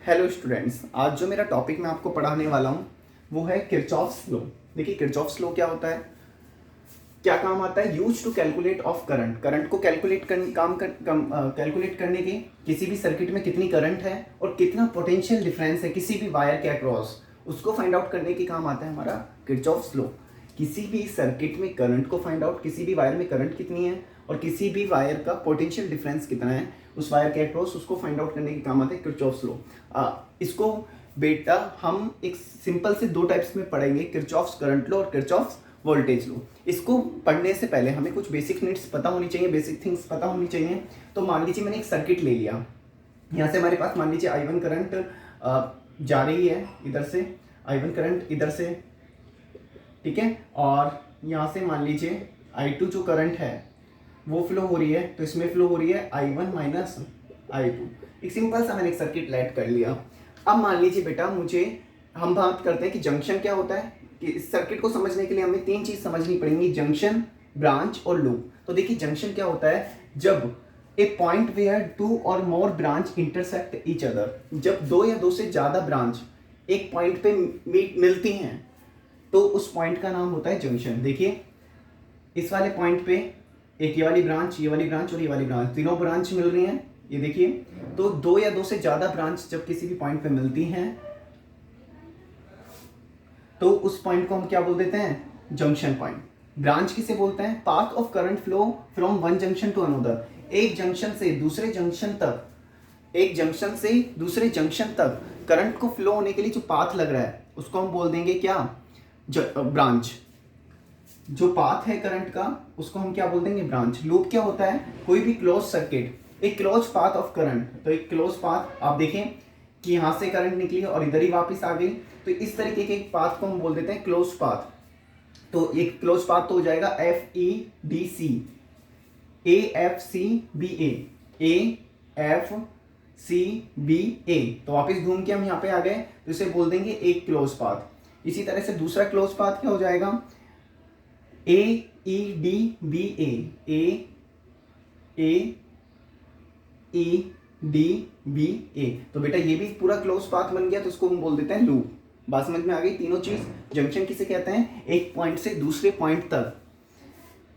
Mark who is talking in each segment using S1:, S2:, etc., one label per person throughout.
S1: Hello students, आज जो मेरा टॉपिक मैं आपको पढ़ाने वाला हूँ वो है किरचॉफ्स लॉ। देखिए किरचॉफ्स लॉ क्या होता है, क्या काम आता है। Use to calculate of current, current को कैलकुलेट कैलकुलेट करने के किसी भी सर्किट में कितनी करंट है और कितना पोटेंशियल डिफरेंस है किसी भी वायर के अक्रॉस, उसको फाइंड आउट करने के काम आता है हमारा किरचॉफ्स लॉ। किसी भी सर्किट में करंट को फाइंड आउट, किसी भी वायर में करंट कितनी है और किसी भी वायर का पोटेंशियल डिफरेंस कितना है उस वायर के अक्रॉस, उसको फाइंड आउट करने के काम आते हैं किरचॉफ्स लॉ। इसको बेटा हम एक सिंपल से दो टाइप्स में पढ़ेंगे, किरचॉफ्स करंट लॉ और किरचॉफ्स वोल्टेज लॉ। इसको पढ़ने से पहले हमें कुछ बेसिक नीड्स पता होनी चाहिए, बेसिक थिंग्स पता होनी चाहिए। तो मान लीजिए मैंने एक सर्किट ले लिया, यहाँ से हमारे पास मान लीजिए I1 करंट जा रही है, इधर से I1 करंट इधर से, ठीक है, और यहाँ से मान लीजिए I2 जो करंट है वो फ्लो हो रही है, तो इसमें फ्लो हो रही है I1 माइनस I2। एक सिंपल सा मैंने एक सर्किट लेट कर लिया। अब मान लीजिए बेटा मुझे, हम बात करते हैं कि जंक्शन क्या होता है। कि इस सर्किट को समझने के लिए हमें तीन चीज समझनी पड़ेंगी, जंक्शन, ब्रांच और लूप। तो देखिए जंक्शन क्या होता है, जब ए पॉइंट वेयर टू और मोर ब्रांच इंटरसेक्ट ईच अदर, जब दो या दो से ज्यादा ब्रांच एक पॉइंट पे मिलती हैं तो उस पॉइंट का नाम होता है जंक्शन। देखिए इस वाले पॉइंट पे एक ये वाली ब्रांच, ये वाली ब्रांच और ये वाली ब्रांच, तीनों ब्रांच मिल रही हैं, ये देखिए। तो दो या दो से ज्यादा ब्रांच जब किसी भी पॉइंट पे मिलती हैं तो उस पॉइंट को हम क्या बोल देते हैं, जंक्शन पॉइंट। ब्रांच किसे बोलते हैं, path of current flow from one junction to another, एक जंक्शन से दूसरे जंक्शन तक, एक जंक्शन से दूसरे जंक्शन तक करंट को फ्लो होने के लिए जो पाथ लग रहा है उसको हम बोल देंगे क्या, ब्रांच। जो पाथ है करंट का उसको हम क्या बोल देंगे, ब्रांच। लूप क्या होता है, कोई भी क्लोज सर्किट, एक क्लोज पाथ ऑफ करंट। तो एक क्लोज पाथ, आप देखें कि यहां से करंट निकली और इधर ही वापस आ गई, तो इस तरीके के एक पाथ को हम बोल देते हैं क्लोज पाथ। तो एक क्लोज पाथ तो हो जाएगा FEDC, AFCBA, AFCBA। तो वापस घूम के हम यहाँ पे आ गए, तो इसे बोल देंगे एक क्लोज पाथ। इसी तरह से दूसरा क्लोज पाथ क्या हो जाएगा, AEDBA, AEDBA। तो बेटा ये भी पूरा क्लोज पाथ बन गया, तो इसको हम बोल देते हैं लूप। बात समझ में आ गई, तीनों चीज। जंक्शन किसे कहते हैं, एक पॉइंट से दूसरे पॉइंट तक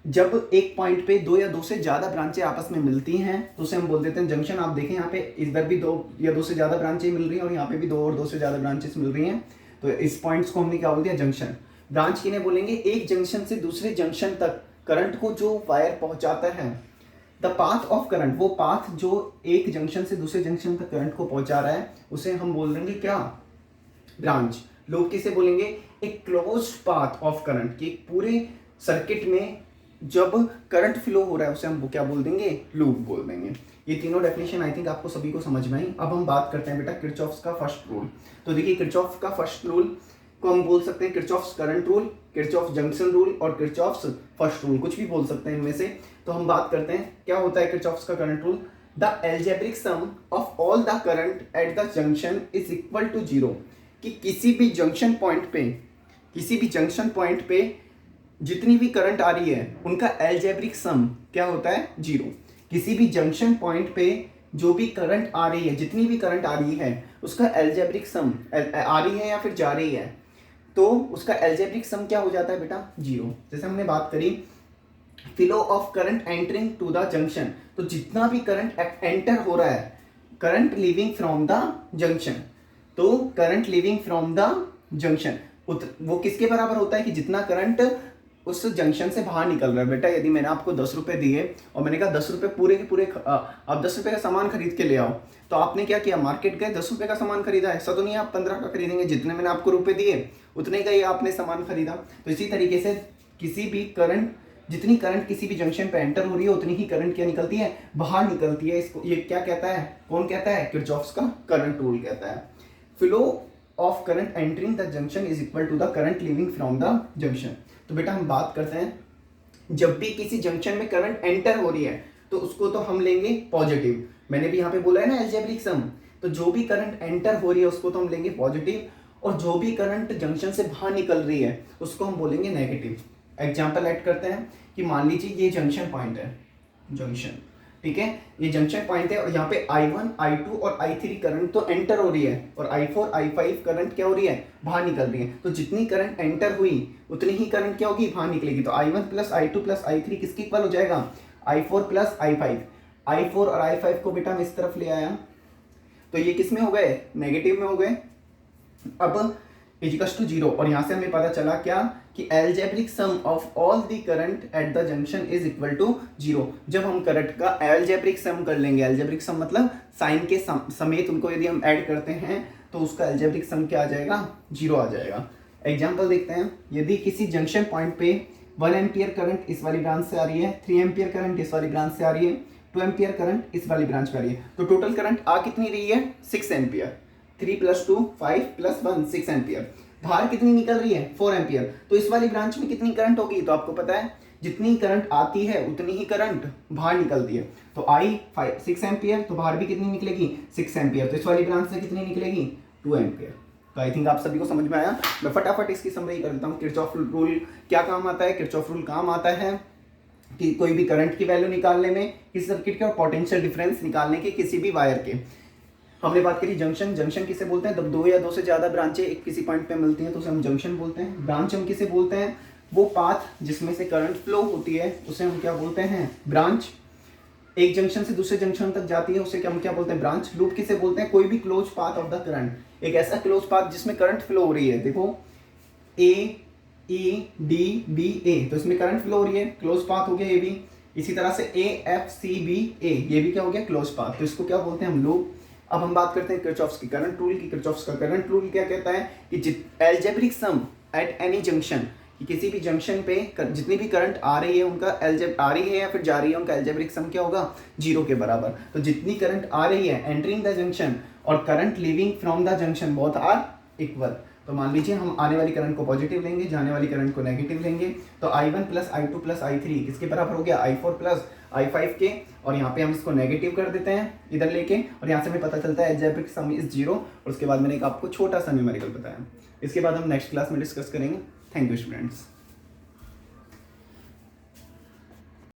S1: जब एक पॉइंट पे दो या दो से ज्यादा ब्रांचें आपस में मिलती हैं तो उसे हम बोल देते हैं जंक्शन। आप देखें यहाँ पे इधर भी दो या दो से ज्यादा ब्रांचें मिल रही हैं और यहाँ पे भी दो और दो से ज्यादा ब्रांचेस मिल रही हैं, तो इस पॉइंट्स को हमने क्या बोल दिया, जंक्शन। ब्रांच किन्हें बोलेंगे, एक जंक्शन से दूसरे जंक्शन तक करंट को जो वायर पहुंचाता है, द पाथ ऑफ करंट, वो पाथ जो एक जंक्शन से दूसरे जंक्शन तक करंट को पहुंचा रहा है उसे हम बोल देंगे क्या, ब्रांच। लोग किसे बोलेंगे, एक क्लोज्ड पाथ ऑफ करंट, कि पूरे सर्किट में जब करंट फ्लो हो रहा है उसे हम क्या बोल देंगे, लूप बोल देंगे। ये तीनों डेफिनेशन आई थिंक आपको सभी को समझ में आई। अब हम बात करते हैं बेटा किरचॉफ्स का फर्स्ट रूल। तो देखिए किरचॉफ का फर्स्ट रूल को हम बोल सकते हैं Kirchhoff's current rule, Kirchhoff junction rule और किरचॉफ्स फर्स्ट रूल, कुछ भी बोल सकते हैं इनमें से। तो हम बात करते हैं क्या होता है किरचॉफ्स का current rule. The algebraic sum of all the current at the junction is equal to zero, कि किसी भी जंक्शन पॉइंट पे, किसी भी जंक्शन पॉइंट पे जितनी भी करंट आ रही है उनका एल्जेब्रिक सम क्या होता है, जीरो। किसी भी जंक्शन पॉइंट पे जो भी करंट आ रही है, जितनी भी करंट आ रही है उसका एल्जेब्रिक सम, आ रही है या फिर जा रही है, तो उसका एल्जेब्रिक सम क्या हो जाता है बेटा, जीरो। जैसे हमने बात करी flow of current entering to the junction, तो जितना भी करंट एंटर हो रहा है, current leaving from the junction, तो current leaving from the junction वो किसके बराबर होता है, कि जितना करंट उस जंक्शन से बाहर निकल रहा है। बेटा यदि मैंने आपको 10 रुपए दिए और मैंने कहा 10 रुपए पूरे के पूरे आप 10 रुपए का सामान खरीद के ले आओ, तो आपने क्या किया, मार्केट गए 10 रुपए का सामान खरीदा। ऐसा तो नहीं आप 15 का खरीदेंगे, जितने मैंने आपको रुपए दिए उतने का ही आपने सामान खरीदा। तो इसी तरीके से किसी भी करंट, जितनी करंट किसी भी जंक्शन पे एंटर हो रही है उतनी ही करंट क्या निकलती है, बाहर निकलती है। इसको ये क्या कहता है, कौन कहता है, किरचॉफ्स का करंट रूल कहता है। Flow of current entering the junction is equal to the current leaving from the junction. तो बेटा हम बात करते हैं जब भी किसी जंक्शन में करंट एंटर हो रही है तो उसको तो हम लेंगे पॉजिटिव। मैंने भी यहाँ पे बोला है ना एल्जेब्रिक सम, तो जो भी करंट एंटर हो रही है उसको तो हम लेंगे पॉजिटिव, और जो भी करंट जंक्शन से बाहर निकल रही है उसको हम बोलेंगे नेगेटिव। एग्जाम्पल ऐड करते हैं कि मान लीजिए ये जंक्शन पॉइंट है, जंक्शन, ठीक है, ये जंक्शन पॉइंट है और यहाँ पे I1, I2 और I3 करंट तो एंटर हो रही है और I4, I5 करंट क्या हो रही है, बाहर निकल रही है। तो जितनी करंट एंटर हुई उतनी ही करंट क्या होगी, बाहर निकलेगी। तो I1 plus I2 plus I3 किसके इक्वल हो जाएगा, I4 प्लस I5। I4 और I5 को बेटा मैं इस तरफ ले आया, तो ये किस में हो गए, नेगेटिव में हो गए। अब इजिकल्स टू 0 और यहाँ से हमें पता चला क्या कि algebraic sum of all the current at the junction is equal to 0। जब हम करंट का एल्जेब्रिक सम कर लेंगे, एल्जेब्रिक सम मतलब साइन के समेत उनको यदि हम ऐड करते हैं तो उसका एल्जेब्रिक सम क्या आ जाएगा, 0 आ जाएगा। एग्जाम्पल देखते हैं, यदि किसी जंक्शन पॉइंट पे 1 एम्पियर करंट इस वाली ब्रांच से आ रही है, 3 एम्पियर करंट इस वाली ब्रांच से आ रही है, 2 एम्पियर करंट इस वाली ब्रांच पे आ रही है, तो टोटल करंट आ कितनी रही है, 6 एम्पियर। 3 + 2 5 + 1 6 एम्पियर। बाहर कितनी निकल रही है, 4 एम्पियर। तो इस वाली ब्रांच में कितनी करंट होगी, तो आपको पता है जितनी करंट आती है उतनी ही करंट बाहर निकलती है। तो आई 6 एम्पियर, तो बाहर भी कितनी निकलेगी, 6 एम्पियर। तो इस वाली ब्रांच से कितनी निकलेगी, 2 एम्पियर। तो आई थिंक आप सभी को समझ में आया। मैं फटाफट इसकी समरी कर देता हूँ। किरचॉफ रूल क्या काम आता है, किरचॉफ रूल काम आता है कि कोई भी करंट की वैल्यू निकालने में, किसी सर्किट के, और पोटेंशियल डिफरेंस निकालने के किसी भी वायर के। हमने बात करी जंक्शन, जंक्शन किसे बोलते हैं, जब 2 या 2 से ज़्यादा ब्रांचें एक किसी पॉइंट पे मिलती हैं तो उसे हम जंक्शन बोलते हैं। ब्रांच हम किसे बोलते हैं, वो पाथ जिसमें से करंट फ्लो होती है उसे हम क्या बोलते हैं, ब्रांच। एक जंक्शन से दूसरे जंक्शन तक जाती है उसे हम क्या बोलते हैं, ब्रांच। लूप किसे बोलते हैं, कोई भी close path of the current, एक ऐसा क्लोज पाथ जिसमें करंट फ्लो हो रही है। देखो ए ई डी बी ए, तो इसमें करंट फ्लो हो रही है, क्लोज पाथ हो गया ए बी। इसी तरह से ए एफ सी बी ए, ये भी क्या हो गया, क्लोज पाथ। तो इसको क्या बोलते हैं हम लूप। अब हम बात करते हैं किरचॉफ्स की करंट रूल की। किरचॉफ्स का करंट रूल क्या कहता है कि algebraic some at any junction, कि किसी भी जंक्शन पे जितनी भी करंट आ रही है उनका आ रही है या फिर जा रही है, उनका एल्जेब्रिक सम क्या होगा, 0 के बराबर। तो जितनी करंट आ रही है एंटरिंग द जंक्शन और current leaving from the junction both are equal. तो मान लीजिए हम आने वाली करंट को पॉजिटिव लेंगे, जाने वाली करंट को नेगेटिव लेंगे। तो I1 plus I2 plus I3 किसके बराबर हो गया, I4 प्लस I5 के। और यहाँ पे हम इसको नेगेटिव कर देते हैं इधर लेके, और यहाँ से हमें पता चलता है एल्जेब्रिक सम इज 0। और उसके बाद मैंने एक आपको छोटा सा न्यूमेरिकल बताया। इसके बाद हम नेक्स्ट क्लास में डिस्कस करेंगे। Thank you students.